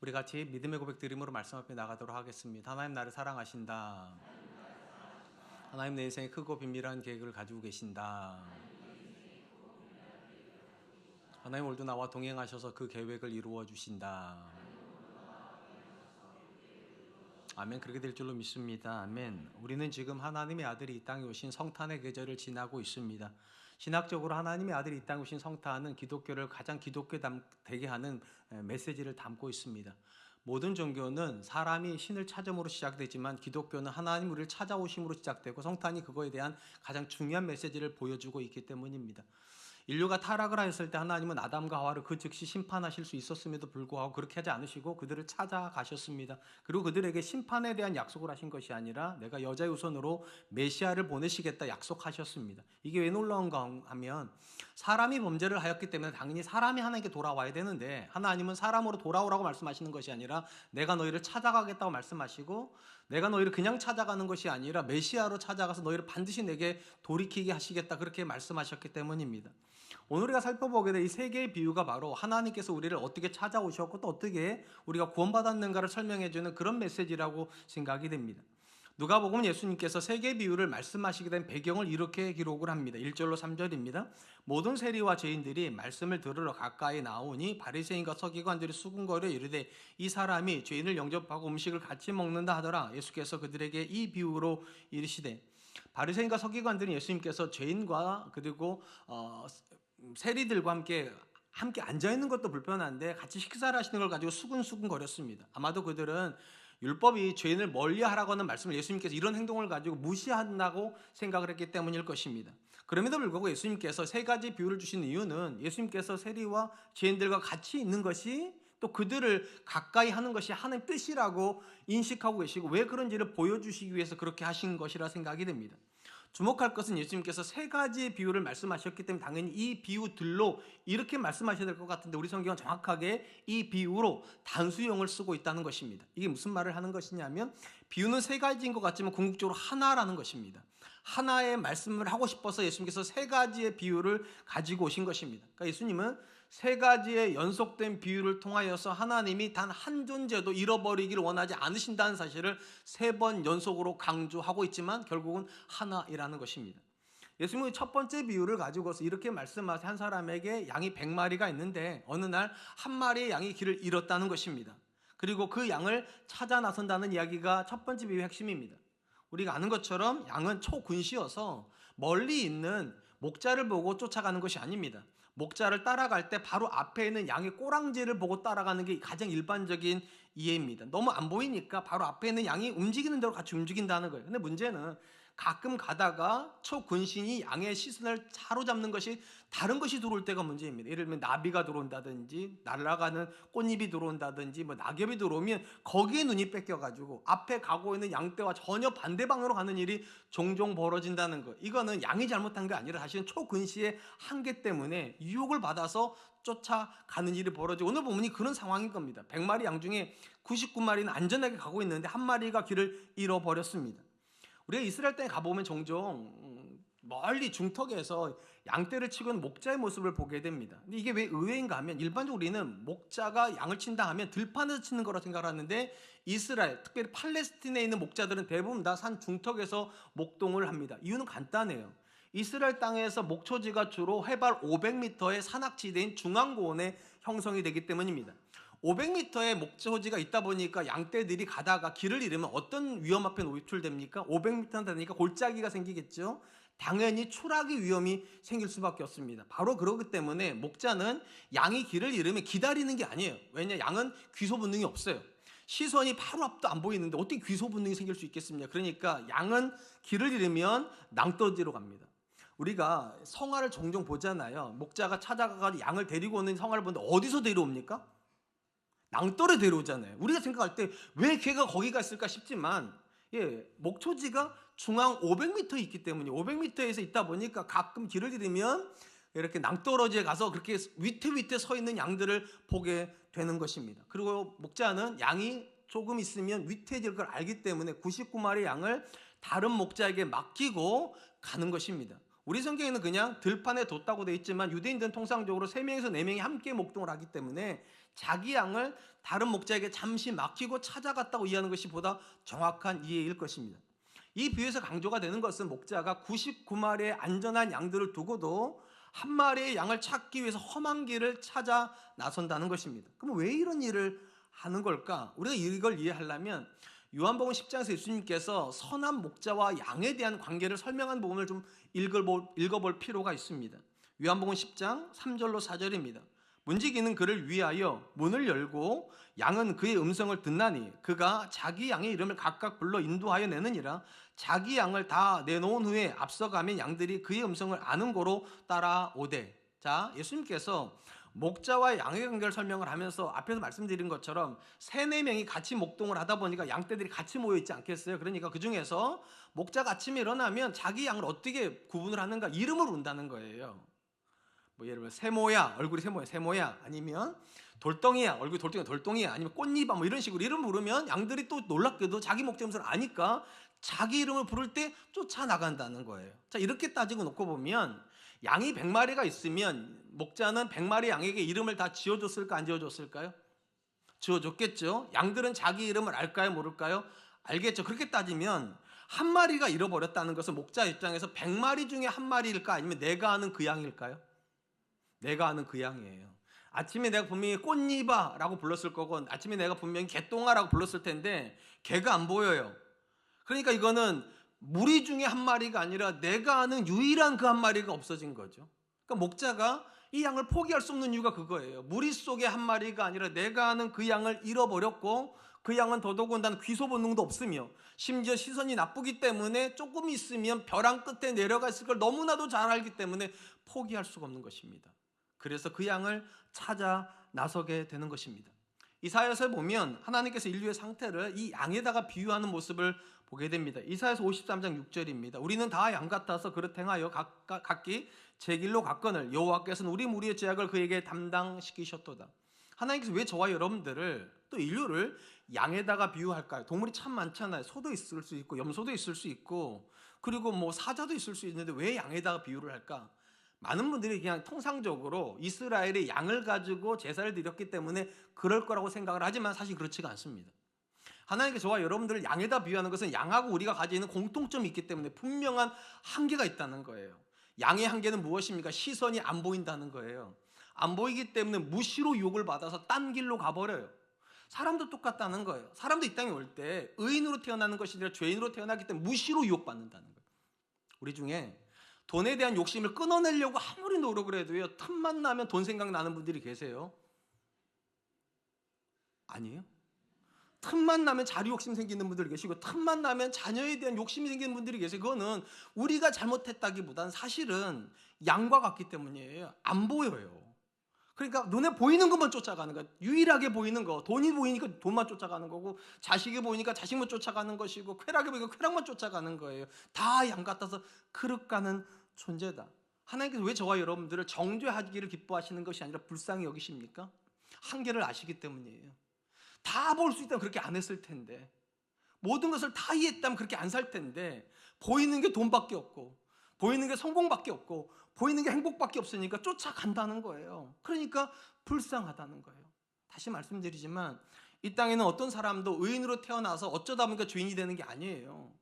우리 같이 믿음의 고백 드림으로 말씀 앞에 나가도록 하겠습니다. 하나님 나를 사랑하신다. 하나님 내 인생에 크고 비밀한 계획을 가지고 계신다. 하나님 오늘도 나와 동행하셔서 그 계획을 이루어 주신다. 아멘. 그렇게 될 줄로 믿습니다. 아멘. 우리는 지금 하나님의 아들이 이 땅에 오신 성탄의 계절을 지나고 있습니다. 신학적으로 하나님의 아들이 이 땅에 오신 성탄은 기독교를 가장 기독교 되게 하는 메시지를 담고 있습니다. 모든 종교는 사람이 신을 찾음으로 시작되지만 기독교는 하나님 우리를 찾아오심으로 시작되고 성탄이 그거에 대한 가장 중요한 메시지를 보여주고 있기 때문입니다. 인류가 타락을 하였을 때 하나님은 아담과 하와를 그 즉시 심판하실 수 있었음에도 불구하고 그렇게 하지 않으시고 그들을 찾아가셨습니다. 그리고 그들에게 심판에 대한 약속을 하신 것이 아니라 내가 여자의 후손으로 메시아를 보내시겠다 약속하셨습니다. 이게 왜 놀라운가 하면 사람이 범죄를 하였기 때문에 당연히 사람이 하나님께 돌아와야 되는데 하나님은 사람으로 돌아오라고 말씀하시는 것이 아니라 내가 너희를 찾아가겠다고 말씀하시고 내가 너희를 그냥 찾아가는 것이 아니라 메시아로 찾아가서 너희를 반드시 내게 돌이키게 하시겠다 그렇게 말씀하셨기 때문입니다. 오늘 우리가 살펴보게 될 이 세 개의 비유가 바로 하나님께서 우리를 어떻게 찾아오셨고 또 어떻게 우리가 구원받았는가를 설명해 주는 그런 메시지라고 생각이 됩니다. 누가복음 예수님께서 세 개의 비유를 말씀하시게 된 배경을 이렇게 기록을 합니다. 1절로 3절입니다. 모든 세리와 죄인들이 말씀을 들으러 가까이 나오니 바리새인과 서기관들이 수군거려 이르되 이 사람이 죄인을 영접하고 음식을 같이 먹는다 하더라. 예수께서 그들에게 이 비유로 이르시되 바리새인과 서기관들은 예수님께서 죄인과 그리고 세리들과 함께 앉아 있는 것도 불편한데 같이 식사를 하시는 걸 가지고 수군수군 거렸습니다. 아마도 그들은 율법이 죄인을 멀리하라고 하는 말씀을 예수님께서 이런 행동을 가지고 무시한다고 생각을 했기 때문일 것입니다. 그럼에도 불구하고 예수님께서 세 가지 비유를 주신 이유는 예수님께서 세리와 죄인들과 같이 있는 것이 또 그들을 가까이 하는 것이 하나님의 뜻이라고 인식하고 계시고 왜 그런지를 보여주시기 위해서 그렇게 하신 것이라 생각이 됩니다. 주목할 것은 예수님께서 세 가지의 비유를 말씀하셨기 때문에 당연히 이 비유들로 이렇게 말씀하셔야 될 것 같은데 우리 성경은 정확하게 이 비유로 단수형을 쓰고 있다는 것입니다. 이게 무슨 말을 하는 것이냐면 비유는 세 가지인 것 같지만 궁극적으로 하나라는 것입니다. 하나의 말씀을 하고 싶어서 예수님께서 세 가지의 비유를 가지고 오신 것입니다. 그러니까 예수님은 세 가지의 연속된 비유를 통하여서 하나님이 단 한 존재도 잃어버리기를 원하지 않으신다는 사실을 세 번 연속으로 강조하고 있지만 결국은 하나이라는 것입니다. 예수님은 첫 번째 비유를 가지고서 이렇게 말씀하세요. 한 사람에게 양이 100마리가 있는데 어느 날 한 마리의 양이 길을 잃었다는 것입니다. 그리고 그 양을 찾아 나선다는 이야기가 첫 번째 비유의 핵심입니다. 우리가 아는 것처럼 양은 초군시여서 멀리 있는 목자를 보고 쫓아가는 것이 아닙니다. 목자를 따라갈 때 바로 앞에 있는 양의 꼬랑지를 보고 따라가는 게 가장 일반적인 이해입니다. 너무 안 보이니까 바로 앞에 있는 양이 움직이는 대로 같이 움직인다는 거예요. 근데 문제는 가끔 가다가 초군신이 양의 시선을 사로잡는 것이 다른 것이 들어올 때가 문제입니다. 예를 들면 나비가 들어온다든지 날아가는 꽃잎이 들어온다든지 낙엽이 들어오면 거기에 눈이 뺏겨가지고 앞에 가고 있는 양떼와 전혀 반대 방향으로 가는 일이 종종 벌어진다는 거. 이거는 양이 잘못한 게 아니라 사실은 초근시의 한계 때문에 유혹을 받아서 쫓아가는 일이 벌어지고 오늘 보면 그런 상황인 겁니다. 100마리 양 중에 99마리는 안전하게 가고 있는데 한 마리가 길을 잃어버렸습니다. 우리가 이스라엘 땅에 가보면 종종 멀리 중턱에서 양떼를 치고 있는 목자의 모습을 보게 됩니다. 근데 이게 왜 의외인가 하면 일반적으로 우리는 목자가 양을 친다 하면 들판에서 치는 거라고 생각을 하는데 이스라엘, 특별히 팔레스틴에 있는 목자들은 대부분 다 산 중턱에서 목동을 합니다. 이유는 간단해요. 이스라엘 땅에서 목초지가 주로 해발 500m의 산악지대인 중앙고원에 형성이 되기 때문입니다. 500m의 목초지가 있다 보니까 양떼들이 가다가 길을 잃으면 어떤 위험 앞에 노출됩니까? 500m 되니까 골짜기가 생기겠죠. 당연히 추락의 위험이 생길 수밖에 없습니다. 바로 그렇기 때문에 목자는 양이 길을 잃으면 기다리는 게 아니에요. 왜냐? 양은 귀소 본능이 없어요. 시선이 바로 앞도 안 보이는데 어떻게 귀소 본능이 생길 수 있겠습니까? 그러니까 양은 길을 잃으면 낭떠지로 갑니다. 우리가 성화를 종종 보잖아요. 목자가 찾아가서 양을 데리고 오는 성화를 보는데 어디서 데려옵니까? 낭떠러 데려오잖아요. 우리가 생각할 때 왜 걔가 거기 갔을까 싶지만 목초지가 중앙 500m에 있기 때문에 500m에서 있다 보니까 가끔 길을 잃으면 이렇게 낭떠러지에 가서 그렇게 위태위태 서 있는 양들을 보게 되는 것입니다. 그리고 목자는 양이 조금 있으면 위태해질 걸 알기 때문에 99마리 양을 다른 목자에게 맡기고 가는 것입니다. 우리 성경에는 그냥 들판에 뒀다고 돼 있지만 유대인들은 통상적으로 3명에서 4명이 함께 목동을 하기 때문에 자기 양을 다른 목자에게 잠시 맡기고 찾아갔다고 이해하는 것이 보다 정확한 이해일 것입니다. 이 비유에서 강조가 되는 것은 목자가 99마리의 안전한 양들을 두고도 한 마리의 양을 찾기 위해서 험한 길을 찾아 나선다는 것입니다. 그럼 왜 이런 일을 하는 걸까? 우리가 이걸 이해하려면 요한복음 10장에서 예수님께서 선한 목자와 양에 대한 관계를 설명한 부분을 좀 읽어볼 필요가 있습니다. 요한복음 10장 3절로 4절입니다. 문지기는 그를 위하여 문을 열고 양은 그의 음성을 듣나니 그가 자기 양의 이름을 각각 불러 인도하여 내느니라. 자기 양을 다 내놓은 후에 앞서가면 양들이 그의 음성을 아는 고로 따라오되. 자, 예수님께서 목자와 양의 관계를 설명을 하면서 앞에서 말씀드린 것처럼 3-4명이 같이 목동을 하다 보니까 양떼들이 같이 모여 있지 않겠어요? 그러니까 그 중에서 목자가 아침에 일어나면 자기 양을 어떻게 구분을 하는가? 이름을 운다는 거예요. 뭐 예를 들면 세모야, 얼굴이 세모야, 아니면 돌덩이야, 얼굴이 돌덩이야, 아니면 꽃잎아, 뭐 이런 식으로 이름 부르면 양들이 또 놀랍게도 자기 목자 음성을 아니까 자기 이름을 부를 때 쫓아나간다는 거예요. 자, 이렇게 따지고 놓고 보면 양이 100마리가 있으면 목자는 100마리 양에게 이름을 다 지어줬을까 안 지어줬을까요? 지어줬겠죠. 양들은 자기 이름을 알까요 모를까요? 알겠죠. 그렇게 따지면 한 마리가 잃어버렸다는 것은 목자 입장에서 100마리 중에 한 마리일까 아니면 내가 아는 그 양일까요? 내가 아는 그 양이에요. 아침에 내가 분명히 꽃잎아 라고 불렀을 거고 아침에 내가 분명히 개똥아라고 불렀을 텐데 개가 안 보여요. 그러니까 이거는 무리 중에 한 마리가 아니라 내가 아는 유일한 그 한 마리가 없어진 거죠. 그러니까 목자가 이 양을 포기할 수 없는 이유가 그거예요. 무리 속에 한 마리가 아니라 내가 아는 그 양을 잃어버렸고 그 양은 더더군다나 귀소 본능도 없으며 심지어 시선이 나쁘기 때문에 조금 있으면 벼랑 끝에 내려가 있을 걸 너무나도 잘 알기 때문에 포기할 수가 없는 것입니다. 그래서 그 양을 찾아 나서게 되는 것입니다. 이사야서에 보면 하나님께서 인류의 상태를 이 양에다가 비유하는 모습을 보게 됩니다. 이사야서 53장 6절입니다. 우리는 다 양 같아서 그릇 행하여 각기 제 길로 갔거늘 여호와께서는 우리 무리의 죄악을 그에게 담당시키셨도다. 하나님께서 왜 저와 여러분들을 또 인류를 양에다가 비유할까요? 동물이 참 많잖아요. 소도 있을 수 있고 염소도 있을 수 있고 그리고 뭐 사자도 있을 수 있는데 왜 양에다가 비유를 할까? 많은 분들이 그냥 통상적으로 이스라엘의 양을 가지고 제사를 드렸기 때문에 그럴 거라고 생각을 하지만 사실 그렇지가 않습니다. 하나님께서 저와 여러분들을 양에다 비유하는 것은 양하고 우리가 가지고 있는 공통점이 있기 때문에 분명한 한계가 있다는 거예요. 양의 한계는 무엇입니까? 시선이 안 보인다는 거예요. 안 보이기 때문에 무시로 유혹을 받아서 딴 길로 가버려요. 사람도 똑같다는 거예요. 사람도 이 땅에 올 때 의인으로 태어나는 것이 아니라 죄인으로 태어나기 때문에 무시로 유혹받는다는 거예요. 우리 중에 돈에 대한 욕심을 끊어내려고 아무리 노력을 해도요, 틈만 나면 돈 생각나는 분들이 계세요. 아니에요? 틈만 나면 자리 욕심 생기는 분들이 계시고 틈만 나면 자녀에 대한 욕심이 생기는 분들이 계세요. 그거는 우리가 잘못했다기보다는 사실은 양과 같기 때문이에요. 안 보여요. 그러니까 눈에 보이는 것만 쫓아가는 거예요. 유일하게 보이는 거, 돈이 보이니까 돈만 쫓아가는 거고 자식이 보이니까 자식만 쫓아가는 것이고 쾌락이 보이니까 쾌락만 쫓아가는 거예요. 다 양 같아서 그릇가는 존재다. 하나님께서 왜 저와 여러분들을 정죄하기를 기뻐하시는 것이 아니라 불쌍히 여기십니까? 한계를 아시기 때문이에요. 다 볼 수 있다면 그렇게 안 했을 텐데, 모든 것을 다 이해했다면 그렇게 안 살 텐데, 보이는 게 돈밖에 없고 보이는 게 성공밖에 없고 보이는 게 행복밖에 없으니까 쫓아간다는 거예요. 그러니까 불쌍하다는 거예요. 다시 말씀드리지만 이 땅에는 어떤 사람도 의인으로 태어나서 어쩌다 보니까 죄인이 되는 게 아니에요.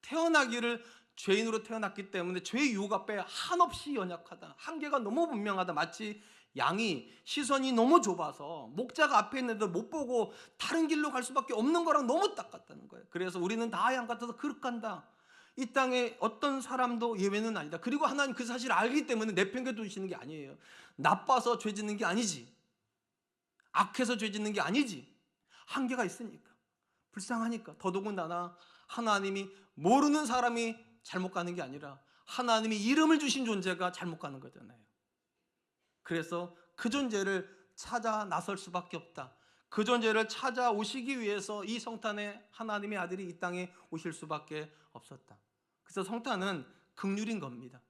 태어나기를 죄인으로 태어났기 때문에 죄의 유혹 앞에 한없이 연약하다, 한계가 너무 분명하다. 마치 양이 시선이 너무 좁아서 목자가 앞에 있는데 못 보고 다른 길로 갈 수밖에 없는 거랑 너무 똑같다는 거예요. 그래서 우리는 다 양 같아서 그릇 간다. 이 땅에 어떤 사람도 예외는 아니다. 그리고 하나님 그 사실을 알기 때문에 내팽개두시는 게 아니에요. 나빠서 죄 짓는 게 아니지, 악해서 죄 짓는 게 아니지. 한계가 있으니까, 불쌍하니까. 더더군다나 하나님이 모르는 사람이 잘못 가는 게 아니라 하나님이 이름을 주신 존재가 잘못 가는 거잖아요. 그래서 그 존재를 찾아 나설 수밖에 없다. 그 존재를 찾아오시기 위해서 이 성탄에 하나님의 아들이 이 땅에 오실 수밖에 없었다. 그래서 성탄은 긍휼인 겁니다.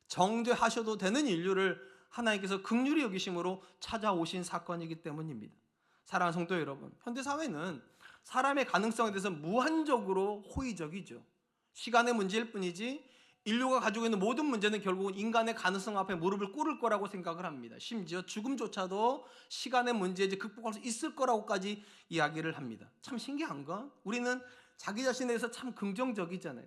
정죄하셔도 되는 인류를 하나님께서 긍휼히 여기심으로 찾아오신 사건이기 때문입니다. 사랑하는 성도 여러분, 현대사회는 사람의 가능성에 대해서 무한적으로 호의적이죠. 시간의 문제일 뿐이지 인류가 가지고 있는 모든 문제는 결국은 인간의 가능성 앞에 무릎을 꿇을 거라고 생각을 합니다. 심지어 죽음조차도 시간의 문제에 극복할 수 있을 거라고까지 이야기를 합니다. 참 신기한 건 우리는 자기 자신에 대해서 참 긍정적이잖아요.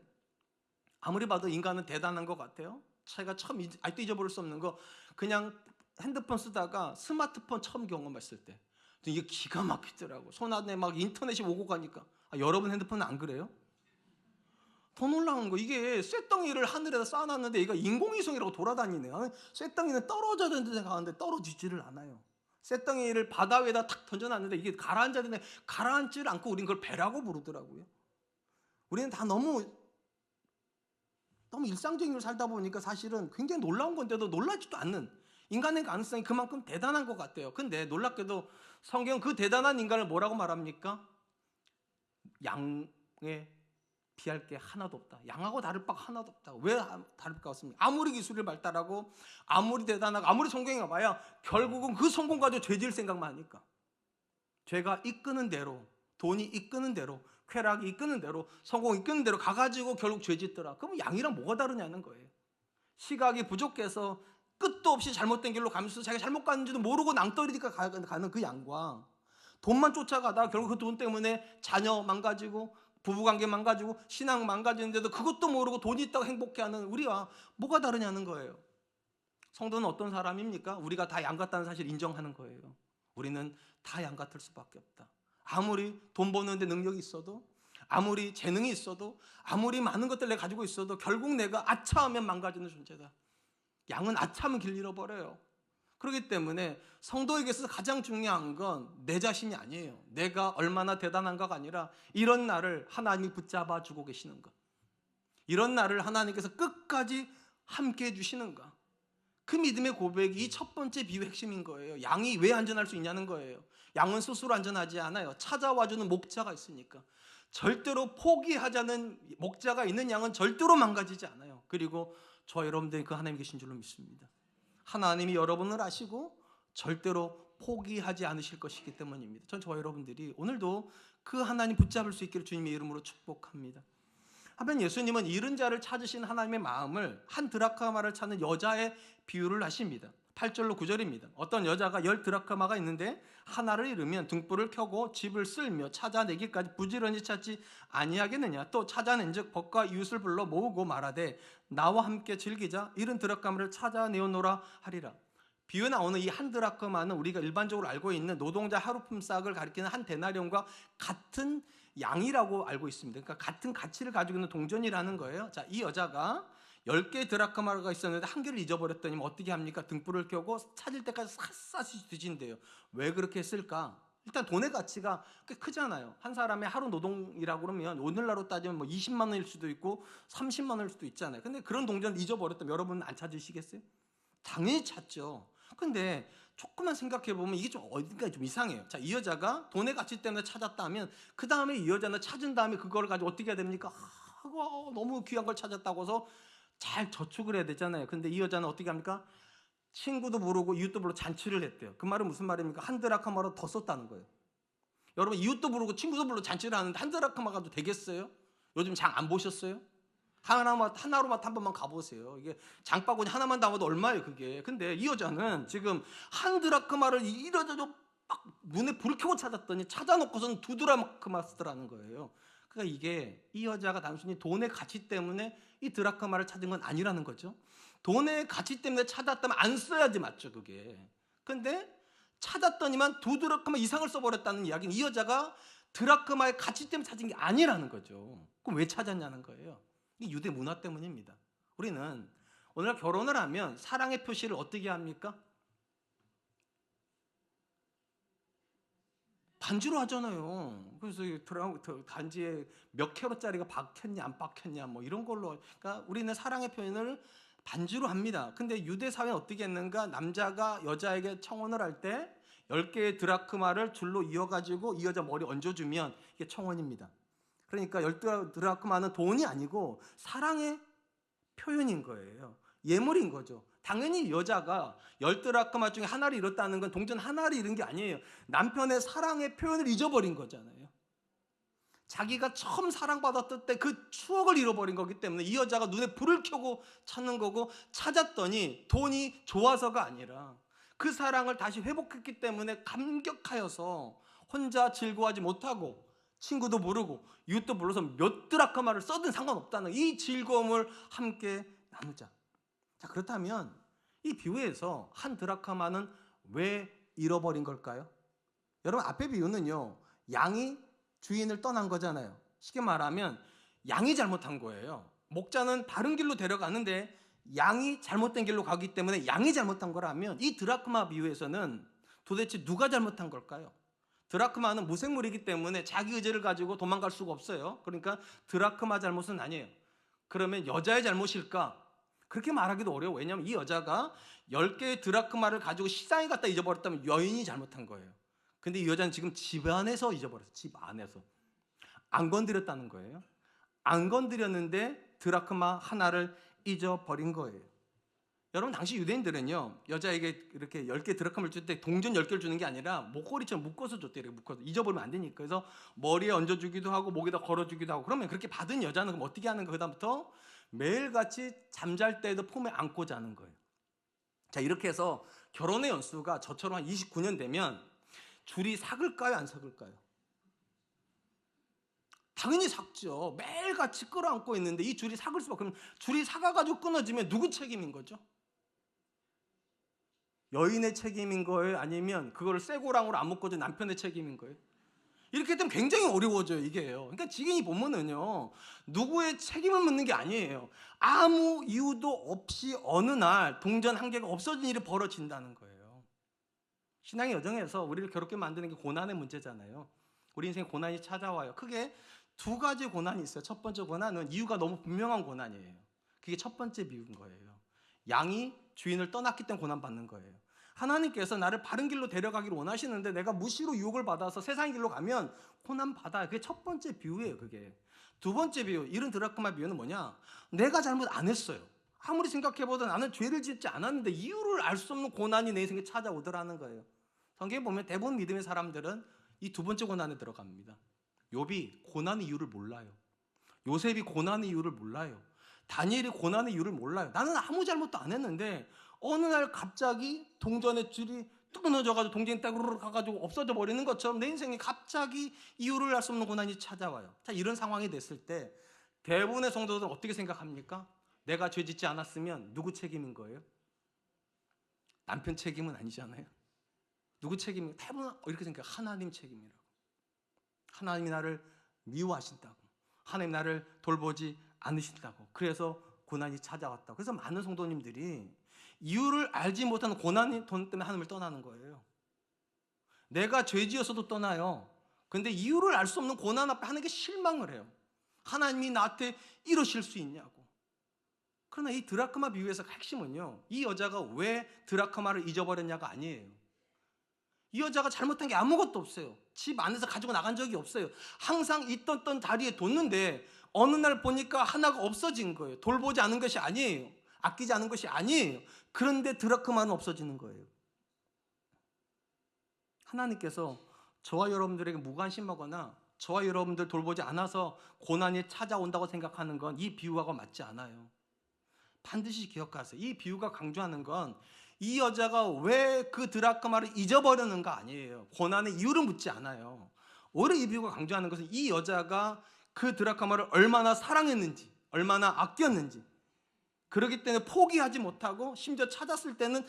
아무리 봐도 인간은 대단한 것 같아요. 제가 처음 아직도 잊어버릴 수 없는 거, 그냥 핸드폰 쓰다가 스마트폰 처음 경험했을 때 이게 기가 막히더라고. 손 안에 막 인터넷이 오고 가니까. 여러분 핸드폰은 안 그래요? 더 놀라운 거, 이게 쇳덩이를 하늘에다 쌓아놨는데 얘가 인공위성이라고 돌아다니네요. 쇳덩이는 떨어져야 되는데 가는데 떨어지지를 않아요. 쇳덩이를 바다 위에다 탁 던져놨는데 이게 가라앉아야 되는데 가라앉지를 않고 우린 그걸 배라고 부르더라고요. 우리는 다 너무 일상적인 걸 살다 보니까 사실은 굉장히 놀라운 건데도 놀라지도 않는, 인간의 가능성이 그만큼 대단한 것 같아요. 근데 놀랍게도 성경은 그 대단한 인간을 뭐라고 말합니까? 양에 비할 게 하나도 없다. 양하고 다를 바가 하나도 없다. 왜 다를 바가 없습니까? 아무리 기술을 발달하고 아무리 대단하고 아무리 성공해 봐야 결국은 그 성공 가지고 죄 지을 생각만 하니까, 죄가 이끄는 대로, 돈이 이끄는 대로, 쾌락이 이끄는 대로, 성공이 이끄는 대로 가가지고 결국 죄 짓더라. 그럼 양이랑 뭐가 다르냐는 거예요. 시각이 부족해서 끝도 없이 잘못된 길로 가면서 자기가 잘못 가는지도 모르고 낭떠러지니까 가는 그 양과, 돈만 쫓아가다 결국 그 돈 때문에 자녀 망가지고 부부관계 망가지고 신앙 망가지는데도 그것도 모르고 돈이 있다고 행복해하는 우리와 뭐가 다르냐는 거예요. 성도는 어떤 사람입니까? 우리가 다 양 같다는 사실 인정하는 거예요. 우리는 다 양 같을 수밖에 없다. 아무리 돈 버는데 능력이 있어도, 아무리 재능이 있어도, 아무리 많은 것들 내가 가지고 있어도 결국 내가 아차하면 망가지는 존재다. 양은 아차하면 길 잃어버려요. 그렇기 때문에 성도에게서 가장 중요한 건 내 자신이 아니에요. 내가 얼마나 대단한가가 아니라 이런 나를 하나님이 붙잡아 주고 계시는가, 이런 나를 하나님께서 끝까지 함께 해주시는가, 그 믿음의 고백이 첫 번째 비유의 핵심인 거예요. 양이 왜 안전할 수 있냐는 거예요. 양은 스스로 안전하지 않아요. 찾아와주는 목자가 있으니까. 절대로 포기하자는 목자가 있는 양은 절대로 망가지지 않아요. 그리고 저 여러분들이 그 하나님이 계신 줄로 믿습니다. 하나님이 여러분을 아시고 절대로 포기하지 않으실 것이기 때문입니다. 전 저와 여러분들이 오늘도 그 하나님 붙잡을 수 있기를 주님의 이름으로 축복합니다. 한편 예수님은 잃은 자를 찾으신 하나님의 마음을 한 드라크마를 찾는 여자의 비유를 하십니다. 8절로 9절입니다. 어떤 여자가 10 드라크마가 있는데 하나를 잃으면 등불을 켜고 집을 쓸며 찾아내기까지 부지런히 찾지 아니하겠느냐. 또 찾아낸즉 벗과 이웃을 불러 모으고 말하되 나와 함께 즐기자. 잃은 드라크마를 찾아내오노라 하리라. 비유에 나오는 이 한 드라크마는 우리가 일반적으로 알고 있는 노동자 하루품삯을 가리키는 한 데나리온과 같은 양이라고 알고 있습니다. 그러니까 같은 가치를 가지고 있는 동전이라는 거예요. 자, 이 여자가 10개의 드라크마가 있었는데 한 개를 잊어버렸더니 어떻게 합니까? 등불을 켜고 찾을 때까지 샅샅이 뒤진대요. 왜 그렇게 했을까? 일단 돈의 가치가 꽤 크잖아요. 한 사람의 하루 노동이라고 그러면 오늘날로 따지면 뭐 20만 원일 수도 있고 30만 원일 수도 있잖아요. 근데 그런 동전 잊어버렸다면 여러분은 안 찾으시겠어요? 당연히 찾죠. 근데 조금만 생각해 보면 이게 좀 어딘가 좀 이상해요. 자, 이 여자가 돈의 가치 때문에 찾았다면 그 다음에 이 여자는 찾은 다음에 그걸 가지고 어떻게 해야 됩니까? 너무 귀한 걸 찾았다고 해서 잘 저축을 해야 되잖아요. 근데 이 여자는 어떻게 합니까? 친구도 부르고 이웃도 부르고 잔치를 했대요. 그 말은 무슨 말입니까? 한 드라크마로 더 썼다는 거예요. 여러분, 이웃도 부르고 친구도 부르고 잔치를 하는데 한 드라크마 가도 되겠어요? 요즘 장 안 보셨어요? 하나로만 한 번만 가보세요. 이게 장바구니 하나만 담아도 얼마예요 그게. 근데 이 여자는 지금 한 드라크마를 이러저러 막 눈에 불을 켜고 찾았더니 찾아놓고서는 2 드라크마 쓰더라는 거예요. 그러니까 이게 이 여자가 단순히 돈의 가치 때문에 이 드라크마를 찾은 건 아니라는 거죠. 돈의 가치 때문에 찾았다면 안 써야지, 맞죠 그게. 근데 찾았더니만 2 드라크마 이상을 써버렸다는 이야기는 이 여자가 드라크마의 가치 때문에 찾은 게 아니라는 거죠. 그럼 왜 찾았냐는 거예요. 이 유대 문화 때문입니다. 우리는 오늘 결혼을 하면 사랑의 표시를 어떻게 합니까? 반지로 하잖아요. 그래서 단지에 몇 캐럿짜리가 박혔냐 안 박혔냐 뭐 이런 걸로. 그러니까 우리는 사랑의 표현을 반지로 합니다. 근데 유대 사회는 어떻게 했는가? 남자가 여자에게 청혼을 할 때 10개의 드라크마를 줄로 이어가지고 이 여자 머리 얹어주면 이게 청혼입니다. 그러니까 10 드라크마는 돈이 아니고 사랑의 표현인 거예요. 예물인 거죠. 당연히 여자가 10 드라크마 중에 하나를 잃었다는 건 동전 하나를 잃은 게 아니에요. 남편의 사랑의 표현을 잊어버린 거잖아요. 자기가 처음 사랑받았을 때 그 추억을 잃어버린 거기 때문에 이 여자가 눈에 불을 켜고 찾는 거고, 찾았더니 돈이 좋아서가 아니라 그 사랑을 다시 회복했기 때문에 감격하여서 혼자 즐거워하지 못하고 친구도 모르고 이웃도 불러서 몇 드라크마를 써든 상관없다는 이 즐거움을 함께 나누자. 자, 그렇다면 이 비유에서 한 드라크마는 왜 잃어버린 걸까요? 여러분, 앞에 비유는요, 양이 주인을 떠난 거잖아요. 쉽게 말하면 양이 잘못한 거예요. 목자는 다른 길로 데려가는데 양이 잘못된 길로 가기 때문에 양이 잘못한 거라면, 이 드라크마 비유에서는 도대체 누가 잘못한 걸까요? 드라크마는 무생물이기 때문에 자기 의지를 가지고 도망갈 수가 없어요. 그러니까 드라크마 잘못은 아니에요. 그러면 여자의 잘못일까? 그렇게 말하기도 어려워. 왜냐하면 이 여자가 10개의 드라크마를 가지고 시장에 갖다 잊어버렸다면 여인이 잘못한 거예요. 근데 이 여자는 지금 집 안에서 잊어버렸어요. 집 안에서. 안 건드렸다는 거예요. 안 건드렸는데 드라크마 하나를 잊어버린 거예요. 여러분, 당시 유대인들은요, 여자에게 이렇게 10개 드라크마를 줄 때 동전 10개를 주는 게 아니라 목걸이처럼 묶어서 줬대요. 이렇게 묶어서. 잊어버리면 안 되니까. 그래서 머리에 얹어주기도 하고 목에다 걸어주기도 하고. 그러면 그렇게 받은 여자는 그럼 어떻게 하는 거예요? 그다음부터 매일같이 잠잘 때에도 품에 안고 자는 거예요. 자, 이렇게 해서 결혼의 연수가 저처럼 한 29년 되면 줄이 삭을까요, 안 삭을까요? 당연히 삭죠. 매일같이 끌어안고 있는데 이 줄이 삭을 수밖에. 그럼 줄이 삭아가지고 끊어지면 누구 책임인 거죠? 여인의 책임인 거예요? 아니면 그거를 쇠고랑으로 안 묶어준 남편의 책임인 거예요? 이렇게 되면 굉장히 어려워져요, 이게요. 그러니까 지금 이 본문은요, 누구의 책임을 묻는 게 아니에요. 아무 이유도 없이 어느 날 동전 한 개가 없어진 일이 벌어진다는 거예요. 신앙의 여정에서 우리를 괴롭게 만드는 게 고난의 문제잖아요. 우리 인생에 고난이 찾아와요. 크게 두 가지 고난이 있어요. 첫 번째 고난은 이유가 너무 분명한 고난이에요. 그게 첫 번째 비유인 거예요. 양이 주인을 떠났기 때문에 고난받는 거예요. 하나님께서 나를 바른 길로 데려가기를 원하시는데 내가 무시로 유혹을 받아서 세상의 길로 가면 고난받아요. 그게 첫 번째 비유예요. 그게. 두 번째 비유, 이런 드라크마 비유는 뭐냐? 내가 잘못 안 했어요. 아무리 생각해보든 나는 죄를 짓지 않았는데 이유를 알 수 없는 고난이 내 인생에 찾아오더라는 거예요. 성경에 보면 대부분 믿음의 사람들은 이 두 번째 고난에 들어갑니다. 욥이 고난의 이유를 몰라요. 요셉이 고난의 이유를 몰라요. 다니엘이 고난의 이유를 몰라요. 나는 아무 잘못도 안 했는데 어느 날 갑자기 동전의 줄이 뚝 끊어져가지고 동전이 딱 가가지고 없어져 버리는 것처럼 내 인생에 갑자기 이유를 알 수 없는 고난이 찾아와요. 자, 이런 상황이 됐을 때 대부분의 성도들은 어떻게 생각합니까? 내가 죄 짓지 않았으면 누구 책임인 거예요? 남편 책임은 아니잖아요. 누구 책임이에요? 대부분 이렇게 생각해요. 하나님 책임이라고. 하나님이 나를 미워하신다고. 하나님 나를 돌보지 않으신다고. 그래서 고난이 찾아왔다고. 그래서 많은 성도님들이 이유를 알지 못하는 고난 때문에 하나님을 떠나는 거예요. 내가 죄지어서도 떠나요. 근데 이유를 알 수 없는 고난 앞에 하나님께 실망을 해요. 하나님이 나한테 이러실 수 있냐고. 그러나 이 드라크마 비유에서 핵심은요, 이 여자가 왜 드라크마를 잊어버렸냐가 아니에요. 이 여자가 잘못한 게 아무것도 없어요. 집 안에서 가지고 나간 적이 없어요. 항상 있던 자리에 뒀는데 어느 날 보니까 하나가 없어진 거예요. 돌보지 않은 것이 아니에요. 아끼지 않은 것이 아니에요. 그런데 드라크마는 없어지는 거예요. 하나님께서 저와 여러분들에게 무관심하거나 저와 여러분들 돌보지 않아서 고난이 찾아온다고 생각하는 건 이 비유하고 맞지 않아요. 반드시 기억하세요. 이 비유가 강조하는 건 이 여자가 왜 그 드라크마를 잊어버렸는가 아니에요. 고난의 이유를 묻지 않아요. 오히려 이 비유가 강조하는 것은 이 여자가 그 드라크마를 얼마나 사랑했는지, 얼마나 아꼈는지, 그렇기 때문에 포기하지 못하고 심지어 찾았을 때는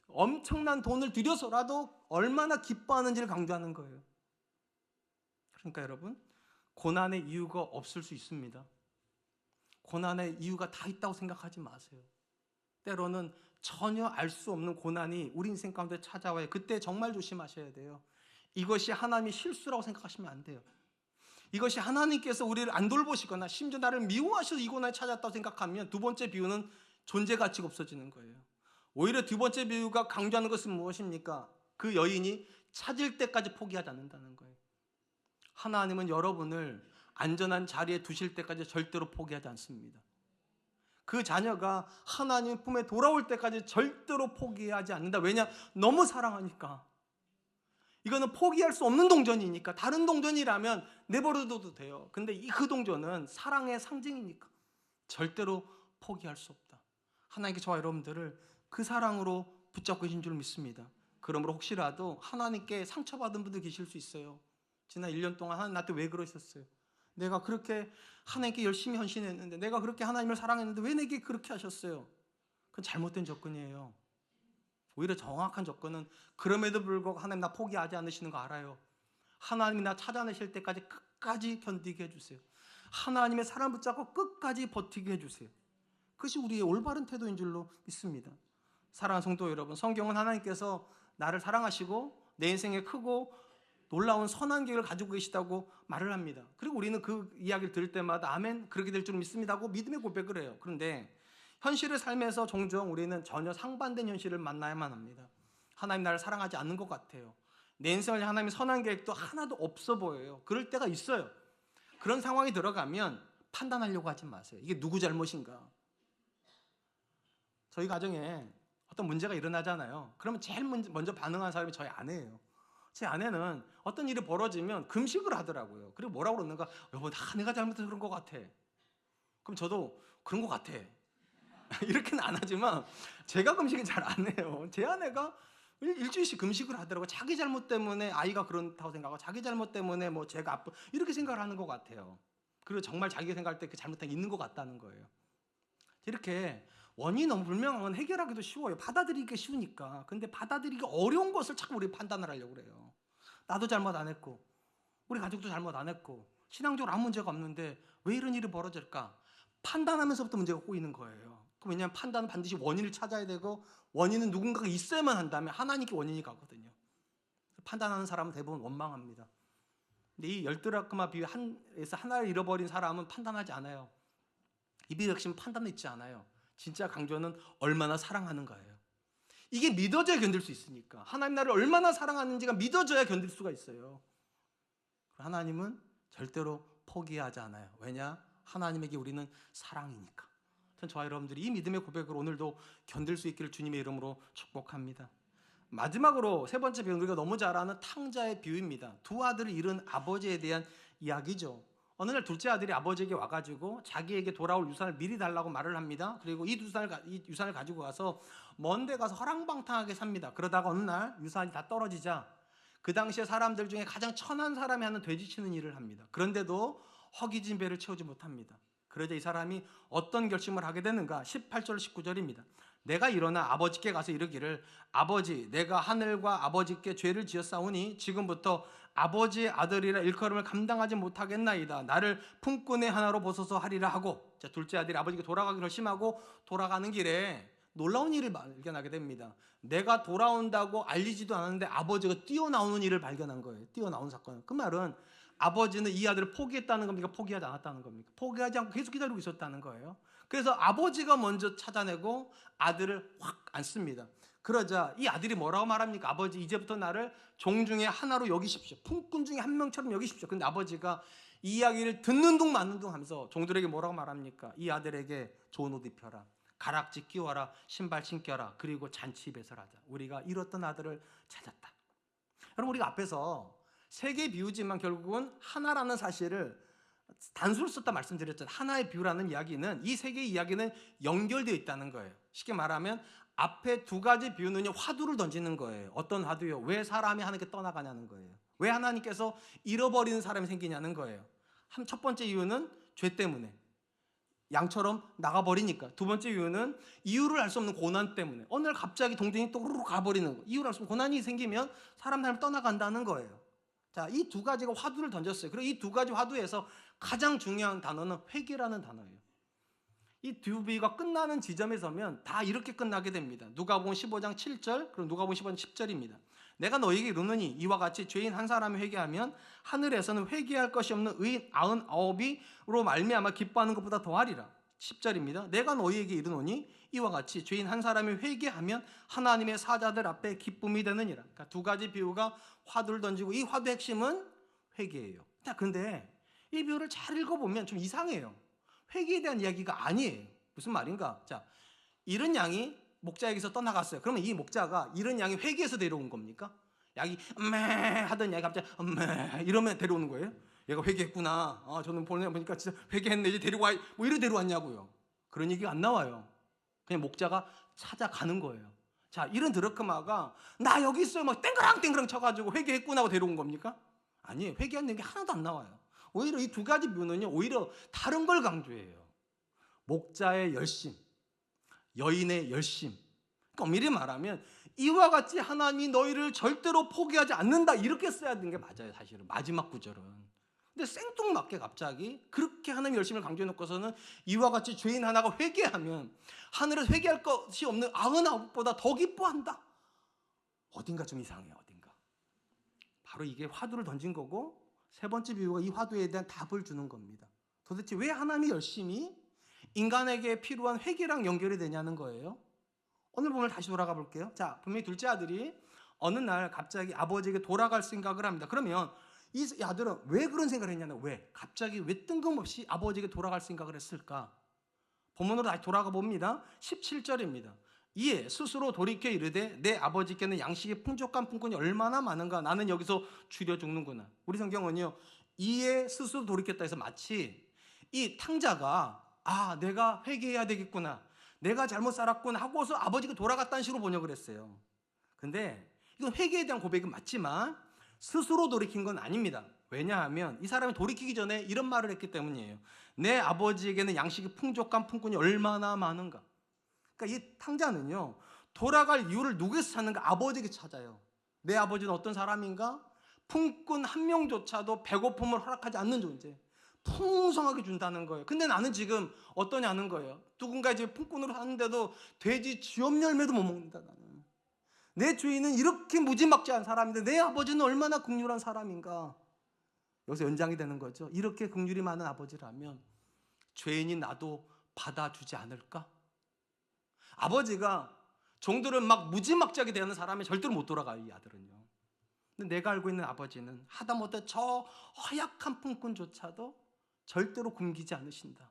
엄청난 돈을 들여서라도 얼마나 기뻐하는지를 강조하는 거예요. 그러니까 여러분, 고난의 이유가 없을 수 있습니다. 고난의 이유가 다 있다고 생각하지 마세요. 때로는 전혀 알 수 없는 고난이 우리 인생 가운데 찾아와요. 그때 정말 조심하셔야 돼요. 이것이 하나님의 실수라고 생각하시면 안 돼요. 이것이 하나님께서 우리를 안 돌보시거나 심지어 나를 미워하셔서 이 고난이 찾았다고 생각하면 두 번째 비유는 존재 가치가 없어지는 거예요. 오히려 두 번째 비유가 강조하는 것은 무엇입니까? 그 여인이 찾을 때까지 포기하지 않는다는 거예요. 하나님은 여러분을 안전한 자리에 두실 때까지 절대로 포기하지 않습니다. 그 자녀가 하나님 품에 돌아올 때까지 절대로 포기하지 않는다. 왜냐? 너무 사랑하니까. 이거는 포기할 수 없는 동전이니까 다른 동전이라면 내버려둬도 돼요. 근데 그 동전은 사랑의 상징이니까 절대로 포기할 수 없다. 하나님께 저와 여러분들을 그 사랑으로 붙잡고 계신 줄 믿습니다. 그러므로 혹시라도 하나님께 상처받은 분들 계실 수 있어요. 지난 1년 동안 하나님 나한테 왜 그러셨어요? 내가 그렇게 하나님께 열심히 헌신했는데, 내가 그렇게 하나님을 사랑했는데 왜 내게 그렇게 하셨어요? 그건 잘못된 접근이에요. 오히려 정확한 접근은 그럼에도 불구하고 하나님 나 포기하지 않으시는 거 알아요. 하나님이 나 찾아내실 때까지 끝까지 견디게 해주세요. 하나님의 사랑 붙잡고 끝까지 버티게 해주세요. 그것이 우리의 올바른 태도인 줄로 믿습니다. 사랑하는 성도 여러분, 성경은 하나님께서 나를 사랑하시고 내 인생에 크고 놀라운 선한 계획을 가지고 계시다고 말을 합니다. 그리고 우리는 그 이야기를 들을 때마다 아멘, 그렇게 될 줄 믿습니다 하고 믿음의 고백을 해요. 그런데 현실의 삶에서 종종 우리는 전혀 상반된 현실을 만나야만 합니다. 하나님 나를 사랑하지 않는 것 같아요. 내 인생을 하나님의 선한 계획도 하나도 없어 보여요. 그럴 때가 있어요. 그런 상황이 들어가면 판단하려고 하지 마세요. 이게 누구 잘못인가? 저희 가정에 어떤 문제가 일어나잖아요. 그러면 제일 먼저 반응하는 사람이 저희 아내예요. 제 아내는 어떤 일이 벌어지면 금식을 하더라고요. 그리고 뭐라고 그러는가? 여보, 내가 잘못해서 그런 것 같아. 그럼 저도 그런 것 같아. 이렇게는 안 하지만 제가 금식은 잘 안 해요. 제 아내가 일주일씩 금식을 하더라고요. 자기 잘못 때문에 아이가 그렇다고 생각하고, 자기 잘못 때문에 뭐 제가 아프, 이렇게 생각을 하는 것 같아요. 그리고 정말 자기가 생각할 때 그 잘못한 게 있는 것 같다는 거예요. 이렇게 원인이 너무 불명한 건 해결하기도 쉬워요. 받아들이기 쉬우니까. 근데 받아들이기 어려운 것을 자꾸 우리 판단을 하려고 그래요. 나도 잘못 안 했고, 우리 가족도 잘못 안 했고, 신앙적으로 아무 문제가 없는데 왜 이런 일이 벌어질까? 판단하면서부터 문제가 꼬이는 거예요. 왜냐하면 판단은 반드시 원인을 찾아야 되고, 원인은 누군가가 있어야만 한다면 하나님께 원인이 가거든요. 판단하는 사람은 대부분 원망합니다. 근데 이 열드라크마 비유에서 하나를 잃어버린 사람은 판단하지 않아요. 이비 역시 판단은 있지 않아요. 진짜 강조는 얼마나 사랑하는가예요. 이게 믿어져야 견딜 수 있으니까. 하나님 나를 얼마나 사랑하는지가 믿어져야 견딜 수가 있어요. 하나님은 절대로 포기하지 않아요. 왜냐? 하나님에게 우리는 사랑이니까. 저와 여러분들이 이 믿음의 고백을 오늘도 견딜 수 있기를 주님의 이름으로 축복합니다. 마지막으로 세 번째 비유는 우리가 너무 잘 아는 탕자의 비유입니다. 두 아들을 잃은 아버지에 대한 이야기죠. 어느 날 둘째 아들이 아버지에게 와가지고 자기에게 돌아올 유산을 미리 달라고 말을 합니다. 그리고 이 유산을 가지고 가서 먼 데 가서 허랑방탕하게 삽니다. 그러다가 어느 날 유산이 다 떨어지자 그 당시에 사람들 중에 가장 천한 사람이 하는 돼지 치는 일을 합니다. 그런데도 허기진 배를 채우지 못합니다. 그러자 이 사람이 어떤 결심을 하게 되는가? 18절 19절입니다. 내가 일어나 아버지께 가서 이르기를, 아버지, 내가 하늘과 아버지께 죄를 지었사오니 지금부터 아버지의 아들이라 일컬음을 감당하지 못하겠나이다. 나를 품꾼의 하나로 보소서 하리라 하고, 자, 둘째 아들이 아버지께 돌아가기 결심하고 돌아가는 길에 놀라운 일을 발견하게 됩니다. 내가 돌아온다고 알리지도 않았는데 아버지가 뛰어나오는 일을 발견한 거예요. 뛰어나온 사건. 그 말은 아버지는 이 아들을 포기했다는 겁니까? 포기하지 않았다는 겁니까? 포기하지 않고 계속 기다리고 있었다는 거예요. 그래서 아버지가 먼저 찾아내고 아들을 확 안습니다. 그러자 이 아들이 뭐라고 말합니까? 아버지, 이제부터 나를 종 중에 하나로 여기십시오. 품꾼 중에 한 명처럼 여기십시오. 근데 아버지가 이 이야기를 듣는 둥 마는 둥 하면서 종들에게 뭐라고 말합니까? 이 아들에게 좋은 옷 입혀라, 가락지 끼워라, 신발 신겨라, 그리고 잔치 배설하자. 우리가 잃었던 아들을 찾았다. 여러분, 우리가 앞에서 세 개의 비유지만 결국은 하나라는 사실을 단수를 썼다 말씀드렸잖아요. 하나의 비유라는 이야기는, 이 세 개의 이야기는 연결되어 있다는 거예요. 쉽게 말하면 앞에 두 가지 비유는 화두를 던지는 거예요. 어떤 화두요? 왜 사람이 하나님께 떠나가냐는 거예요. 왜 하나님께서 잃어버리는 사람이 생기냐는 거예요. 첫 번째 이유는 죄 때문에, 양처럼 나가버리니까. 두 번째 이유는 이유를 알 수 없는 고난 때문에, 어느 날 갑자기 동생이 또 후루룩 가버리는 거. 이유를 알 수 없는 고난이 생기면 사람을 떠나간다는 거예요. 자, 이 두 가지가 화두를 던졌어요. 그리고 이 두 가지 화두에서 가장 중요한 단어는 회개라는 단어예요. 이 두 비유가 끝나는 지점에 서면 다 이렇게 끝나게 됩니다. 누가복음 15장 7절, 그리고 누가복음 15장 10절입니다. 내가 너에게 이르노니 이와 같이 죄인 한 사람이 회개하면 하늘에서는 회개할 것이 없는 의인 99이로 말미암아 기뻐하는 것보다 더하리라. 10절입니다. 내가 너희에게 이르노니 이와 같이 죄인 한 사람이 회개하면 하나님의 사자들 앞에 기쁨이 되느니라. 그러니까 두 가지 비유가 화두를 던지고, 이 화두의 핵심은 회개예요. 자, 근데 이 비유를 잘 읽어보면 좀 이상해요. 회개에 대한 이야기가 아니에요. 무슨 말인가? 자, 잃은 양이 목자에게서 떠나갔어요. 그러면 이 목자가 잃은 양이 회개해서 데려온 겁니까? 약이 음메 하던 약이 갑자기 음메 이러면 데려오는 거예요? 얘가 회개했구나. 저는 보니까 진짜 회개했네. 이제 데리고 와. 뭐 이래 데려왔냐고요. 그런 얘기가 안 나와요. 그냥 목자가 찾아가는 거예요. 자, 이런 드러크마가 나 여기 있어요. 막 땡그랑 쳐가지고 회개했구나 하고 데려온 겁니까? 아니에요. 회개한 얘기 하나도 안 나와요. 오히려 이 두 가지 묘는요, 오히려 다른 걸 강조해요. 목자의 열심, 여인의 열심. 그러니까 엄밀히 말하면 이와 같이 하나님이 너희를 절대로 포기하지 않는다 이렇게 써야 되는 게 맞아요. 사실은 마지막 구절은. 근데 생뚱맞게 갑자기 그렇게 하나님의 열심을 강조해 놓고서는 이와 같이 죄인 하나가 회개하면 하늘에서 회개할 것이 없는 99보다 더 기뻐한다. 어딘가 좀 이상해요. 어딘가. 바로 이게 화두를 던진 거고, 세 번째 비유가 이 화두에 대한 답을 주는 겁니다. 도대체 왜 하나님이 열심히 인간에게 필요한 회개랑 연결이 되냐는 거예요. 오늘 본문을 다시 돌아가 볼게요. 자, 분명히 둘째 아들이 어느 날 갑자기 아버지에게 돌아갈 생각을 합니다. 그러면 이 아들은 왜 그런 생각을 했냐면, 왜? 갑자기 왜 뜬금없이 아버지에게 돌아갈 생각을 했을까? 본문으로 다시 돌아가 봅니다. 17절입니다. 이에 스스로 돌이켜 이르되 내 아버지께는 양식의 풍족한 품꾼이 얼마나 많은가. 나는 여기서 줄여 죽는구나. 우리 성경은요, 이에 스스로 돌이켰다 해서 마치 이 탕자가 내가 회개해야 되겠구나, 내가 잘못 살았구나 하고서 아버지가 돌아갔다는 식으로 번역을 했어요. 근데 이건 회개에 대한 고백은 맞지만 스스로 돌이킨 건 아닙니다. 왜냐하면 이 사람이 돌이키기 전에 이런 말을 했기 때문이에요. 내 아버지에게는 양식이 풍족한 품꾼이 얼마나 많은가. 그러니까 이 탕자는요, 돌아갈 이유를 누구에서 찾는가? 아버지에게 찾아요. 내 아버지는 어떤 사람인가? 품꾼 한 명조차도 배고픔을 허락하지 않는 존재. 풍성하게 준다는 거예요. 근데 나는 지금 어떠냐는 거예요. 누군가 이제 품꾼으로 하는데도 돼지 쥐엄 열매도 못 먹는다. 나는. 내 주인은 이렇게 무지막지한 사람인데 내 아버지는 얼마나 긍휼한 사람인가. 여기서 연장이 되는 거죠. 이렇게 긍휼이 많은 아버지라면 죄인인 나도 받아주지 않을까? 아버지가 종들을 막 무지막지하게 대하는 사람이 절대로 못 돌아가요. 이 아들은요. 근데 내가 알고 있는 아버지는 하다못해 저 허약한 품꾼조차도 절대로 굶기지 않으신다.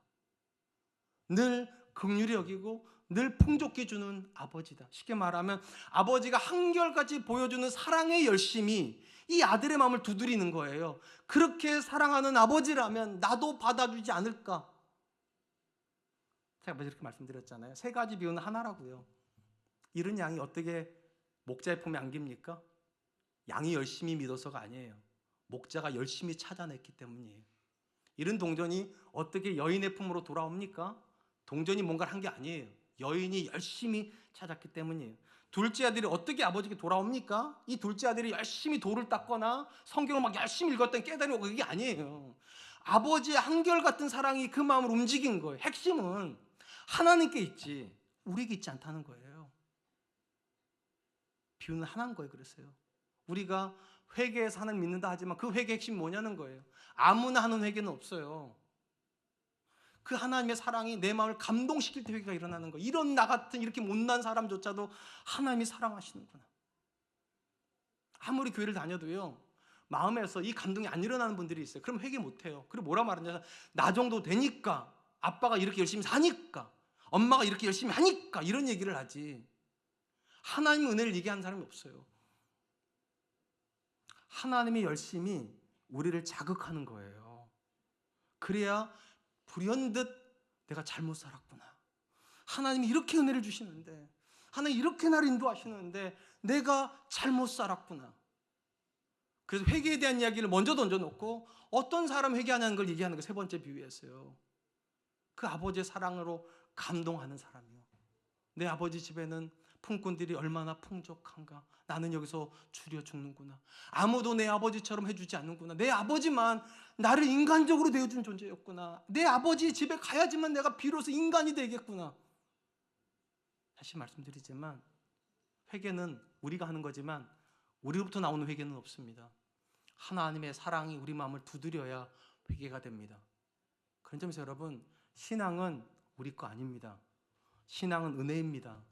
늘 긍휼히 여기고 늘 풍족히 주는 아버지다. 쉽게 말하면 아버지가 한결같이 보여주는 사랑의 열심이 이 아들의 마음을 두드리는 거예요. 그렇게 사랑하는 아버지라면 나도 받아주지 않을까? 제가 이렇게 말씀드렸잖아요. 세 가지 비유는 하나라고요. 이런 양이 어떻게 목자의 품에 안깁니까? 양이 열심히 믿어서가 아니에요. 목자가 열심히 찾아냈기 때문이에요. 이런 동전이 어떻게 여인의 품으로 돌아옵니까? 동전이 뭔가를 한 게 아니에요. 여인이 열심히 찾았기 때문이에요. 둘째 아들이 어떻게 아버지께 돌아옵니까? 이 둘째 아들이 열심히 돌을 닦거나 성경을 막 열심히 읽었더니 깨달으고 그게 아니에요. 아버지의 한결같은 사랑이 그 마음을 움직인 거예요. 핵심은 하나님께 있지 우리에게 있지 않다는 거예요. 비유는 하나인 거예요. 그랬어요. 우리가 회개해서 하나님 믿는다 하지만 그 회개의 핵심이 뭐냐는 거예요. 아무나 하는 회개는 없어요. 그 하나님의 사랑이 내 마음을 감동시킬 때 회개가 일어나는 거예요. 이런 나 같은 이렇게 못난 사람조차도 하나님이 사랑하시는구나. 아무리 교회를 다녀도요, 마음에서 이 감동이 안 일어나는 분들이 있어요. 그럼 회개 못해요. 그리고 뭐라 말하냐면 나 정도 되니까, 아빠가 이렇게 열심히 사니까, 엄마가 이렇게 열심히 하니까 이런 얘기를 하지, 하나님의 은혜를 얘기하는 사람이 없어요. 하나님의 열심이 우리를 자극하는 거예요. 그래야 불현듯 내가 잘못 살았구나, 하나님이 이렇게 은혜를 주시는데, 하나님 이렇게 나를 인도하시는데 내가 잘못 살았구나. 그래서 회개에 대한 이야기를 먼저 던져놓고 어떤 사람 회개하냐는 걸 얘기하는 게 세 번째 비유였어요. 그 아버지의 사랑으로 감동하는 사람이요. 내 아버지 집에는 품꾼들이 얼마나 풍족한가. 나는 여기서 줄여 죽는구나. 아무도 내 아버지처럼 해주지 않는구나. 내 아버지만 나를 인간적으로 대해준 존재였구나. 내 아버지 집에 가야지만 내가 비로소 인간이 되겠구나. 다시 말씀드리지만 회개는 우리가 하는 거지만 우리로부터 나오는 회개는 없습니다. 하나님의 사랑이 우리 마음을 두드려야 회개가 됩니다. 그런 점에서 여러분, 신앙은 우리 거 아닙니다. 신앙은 은혜입니다.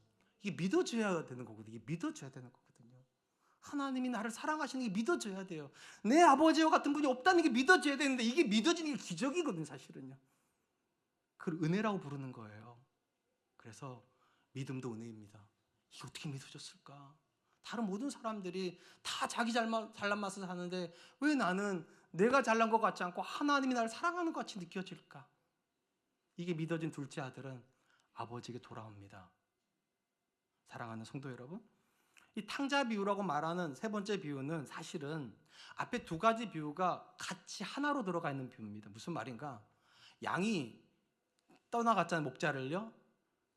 이게 믿어줘야 되는 거거든요. 이게 믿어줘야 되는 거거든요. 하나님이 나를 사랑하시는 게 믿어져야 돼요. 내 아버지와 같은 분이 없다는 게 믿어져야 되는데 이게 믿어지는 게 기적이거든요. 사실은요. 그걸 은혜라고 부르는 거예요. 그래서 믿음도 은혜입니다. 이게 어떻게 믿어졌을까? 다른 모든 사람들이 다 자기 잘난 맛을 사는데 왜 나는 내가 잘난 것 같지 않고 하나님이 나를 사랑하는 것 같이 느껴질까? 이게 믿어진 둘째 아들은 아버지에게 돌아옵니다. 사랑하는 성도 여러분, 이 탕자 비유라고 말하는 세 번째 비유는 사실은 앞에 두 가지 비유가 같이 하나로 들어가 있는 비유입니다. 무슨 말인가? 양이 떠나갔잖아요, 목자를요.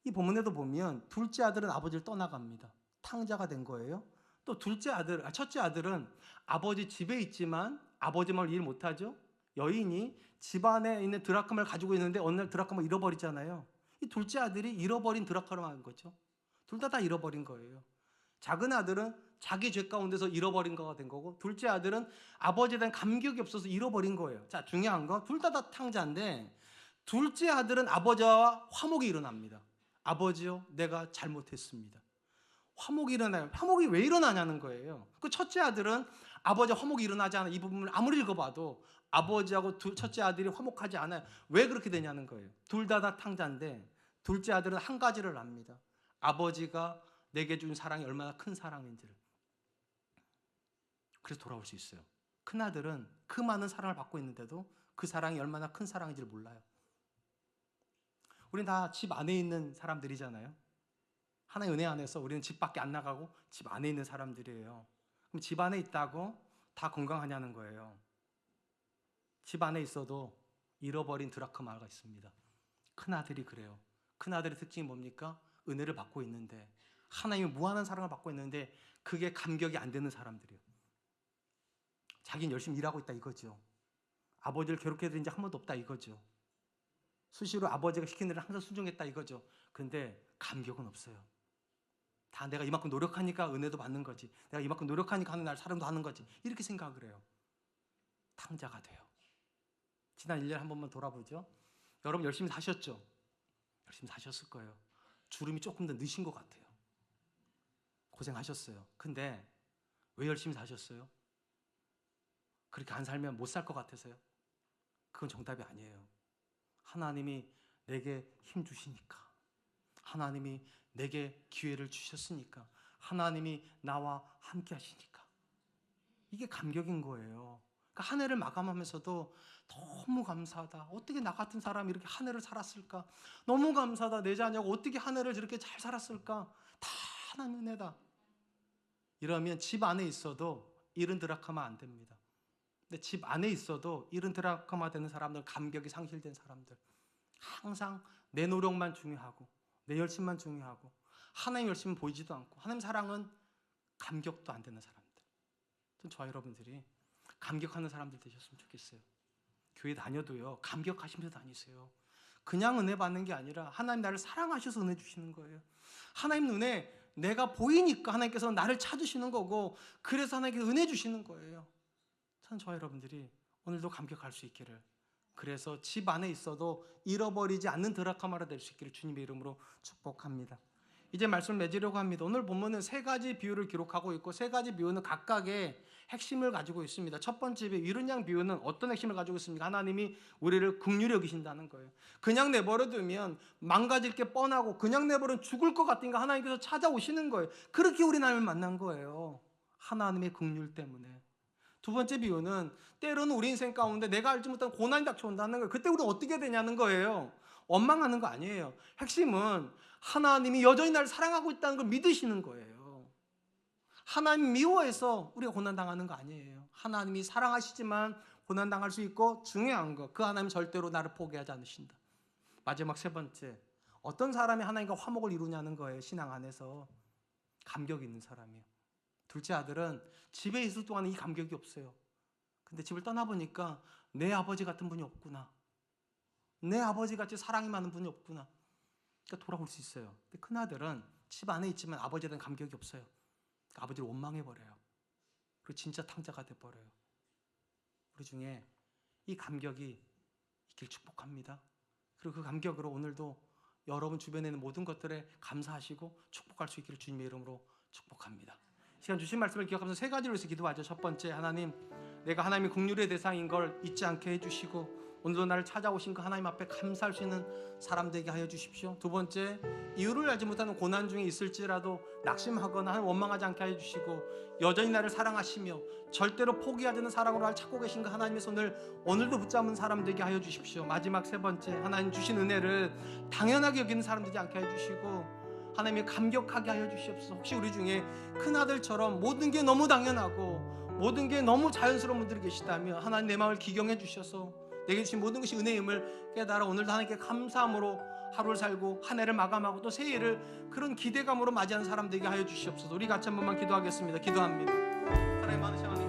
이 본문에도 보면 둘째 아들은 아버지를 떠나갑니다. 탕자가 된 거예요. 또 첫째 아들은 아버지 집에 있지만 아버지 말을 일 못하죠. 여인이 집안에 있는 드라크마를 가지고 있는데 어느 날 드라크마를 잃어버리잖아요. 이 둘째 아들이 잃어버린 드라크마를 한 거죠. 둘 다 잃어버린 거예요. 작은 아들은 자기 죄 가운데서 잃어버린 거가 된 거고, 둘째 아들은 아버지에 대한 감격이 없어서 잃어버린 거예요. 자, 중요한 거, 둘 다 탕자인데 둘째 아들은 아버지와 화목이 일어납니다. 아버지요, 내가 잘못했습니다. 화목이 일어나요. 화목이 왜 일어나냐는 거예요. 그 첫째 아들은 아버지와 화목이 일어나지 않아. 이 부분을 아무리 읽어봐도 아버지하고 첫째 아들이 화목하지 않아요. 왜 그렇게 되냐는 거예요. 둘 다 탕자인데 둘째 아들은 한 가지를 압니다. 아버지가 내게 준 사랑이 얼마나 큰 사랑인지를. 그래서 돌아올 수 있어요. 큰아들은 그 많은 사랑을 받고 있는데도 그 사랑이 얼마나 큰 사랑인지를 몰라요. 우린 다 집 안에 있는 사람들이잖아요. 하나의 은혜 안에서 우리는 집 밖에 안 나가고 집 안에 있는 사람들이에요. 그럼 집 안에 있다고 다 건강하냐는 거예요. 집 안에 있어도 잃어버린 드라크마가 있습니다. 큰아들이 그래요. 큰아들의 특징이 뭡니까? 은혜를 받고 있는데, 하나님의 무한한 사랑을 받고 있는데 그게 감격이 안 되는 사람들이에요. 자기는 열심히 일하고 있다 이거죠. 아버지를 괴롭게 해드린 적 한 번도 없다 이거죠. 수시로 아버지가 시키는 일을 항상 순종했다 이거죠. 근데 감격은 없어요. 다 내가 이만큼 노력하니까 은혜도 받는 거지, 내가 이만큼 노력하니까 하는 날 사랑도 하는 거지, 이렇게 생각을 해요. 탕자가 돼요. 지난 1년 한 번만 돌아보죠. 여러분 열심히 사셨죠? 열심히 사셨을 거예요. 주름이 조금 더 늦은 것 같아요. 고생하셨어요. 근데 왜 열심히 사셨어요? 그렇게 안 살면 못 살 것 같아서요? 그건 정답이 아니에요. 하나님이 내게 힘 주시니까, 하나님이 내게 기회를 주셨으니까, 하나님이 나와 함께 하시니까, 이게 감격인 거예요. 그러니까 한 해를 마감하면서도 너무 감사하다. 어떻게 나 같은 사람이 이렇게 한 해를 살았을까? 너무 감사하다. 내 자녀가 어떻게 한 해를 저렇게 잘 살았을까? 다 하나님 은혜다. 이러면 집 안에 있어도 일은 드라크마 안 됩니다. 근데 집 안에 있어도 일은 드라크마 되는 사람들, 감격이 상실된 사람들, 항상 내 노력만 중요하고 내 열심만 중요하고 하나님 열심은 보이지도 않고 하나님 사랑은 감격도 안 되는 사람들. 저와 여러분들이 감격하는 사람들 되셨으면 좋겠어요. 교회 다녀도요, 감격하시면서 다니세요. 그냥 은혜 받는 게 아니라 하나님 나를 사랑하셔서 은혜 주시는 거예요. 하나님 눈에 내가 보이니까 하나님께서 나를 찾으시는 거고, 그래서 하나님께서 은혜 주시는 거예요. 저와 여러분들이 오늘도 감격할 수 있기를, 그래서 집 안에 있어도 잃어버리지 않는 드라크마가 될 수 있기를 주님의 이름으로 축복합니다. 이제 말씀을 맺으려고 합니다. 오늘 본문은 세 가지 비유를 기록하고 있고, 세 가지 비유는 각각의 핵심을 가지고 있습니다. 첫 번째 비유, 이른 양 비유는 어떤 핵심을 가지고 있습니까? 하나님이 우리를 긍휼히 여기신다는 거예요. 그냥 내버려두면 망가질 게 뻔하고 그냥 내버려두면 죽을 것 같으니까 하나님께서 찾아오시는 거예요. 그렇게 우리 하나님을 만난 거예요. 하나님의 긍휼 때문에. 두 번째 비유는 때로는 우리 인생 가운데 내가 알지 못한 고난이 닥쳐온다는 거예요. 그때 우리는 어떻게 되냐는 거예요. 원망하는 거 아니에요. 핵심은 하나님이 여전히 나를 사랑하고 있다는 걸 믿으시는 거예요. 하나님 미워해서 우리가 고난당하는 거 아니에요. 하나님이 사랑하시지만 고난당할 수 있고, 중요한 거, 그 하나님 절대로 나를 포기하지 않으신다. 마지막 세 번째, 어떤 사람이 하나님과 화목을 이루냐는 거예요. 신앙 안에서 감격 있는 사람이에요. 둘째 아들은 집에 있을 동안은 이 감격이 없어요. 근데 집을 떠나보니까 내 아버지 같은 분이 없구나, 내 아버지 같이 사랑이 많은 분이 없구나. 그러니까 돌아올 수 있어요. 근데 큰아들은 집 안에 있지만 아버지에 대한 감격이 없어요. 그러니까 아버지를 원망해버려요. 그리고 진짜 탕자가 돼버려요. 우리 중에 이 감격이 있길 축복합니다. 그리고 그 감격으로 오늘도 여러분 주변에 있는 모든 것들에 감사하시고 축복할 수 있기를 주님의 이름으로 축복합니다. 시간 주신 말씀을 기억하면서 세 가지로 해서 기도하죠. 첫 번째, 하나님, 내가 하나님의 긍휼의 대상인 걸 잊지 않게 해주시고 오늘도 나를 찾아오신 그 하나님 앞에 감사할 수 있는 사람 되게 하여 주십시오. 두 번째, 이유를 알지 못하는 고난 중에 있을지라도 낙심하거나 원망하지 않게 하여 주시고 여전히 나를 사랑하시며 절대로 포기하지 않는 사랑으로 나를 찾고 계신 그 하나님의 손을 오늘도 붙잡은 사람 되게 하여 주십시오. 마지막 세 번째, 하나님 주신 은혜를 당연하게 여기는 사람 되지 않게 하여 주시고 하나님이 감격하게 하여 주시옵소서. 혹시 우리 중에 큰아들처럼 모든 게 너무 당연하고 모든 게 너무 자연스러운 분들이 계시다면 하나님 내 마음을 기경해 주셔서 내게 주신 모든 것이 은혜임을 깨달아 오늘도 하나님께 감사함으로 하루를 살고 한 해를 마감하고 또 새해를 그런 기대감으로 맞이하는 사람 되게 하여 주시옵소서. 우리 같이 한 번만 기도하겠습니다. 기도합니다. 사랑의 많으신 하나님,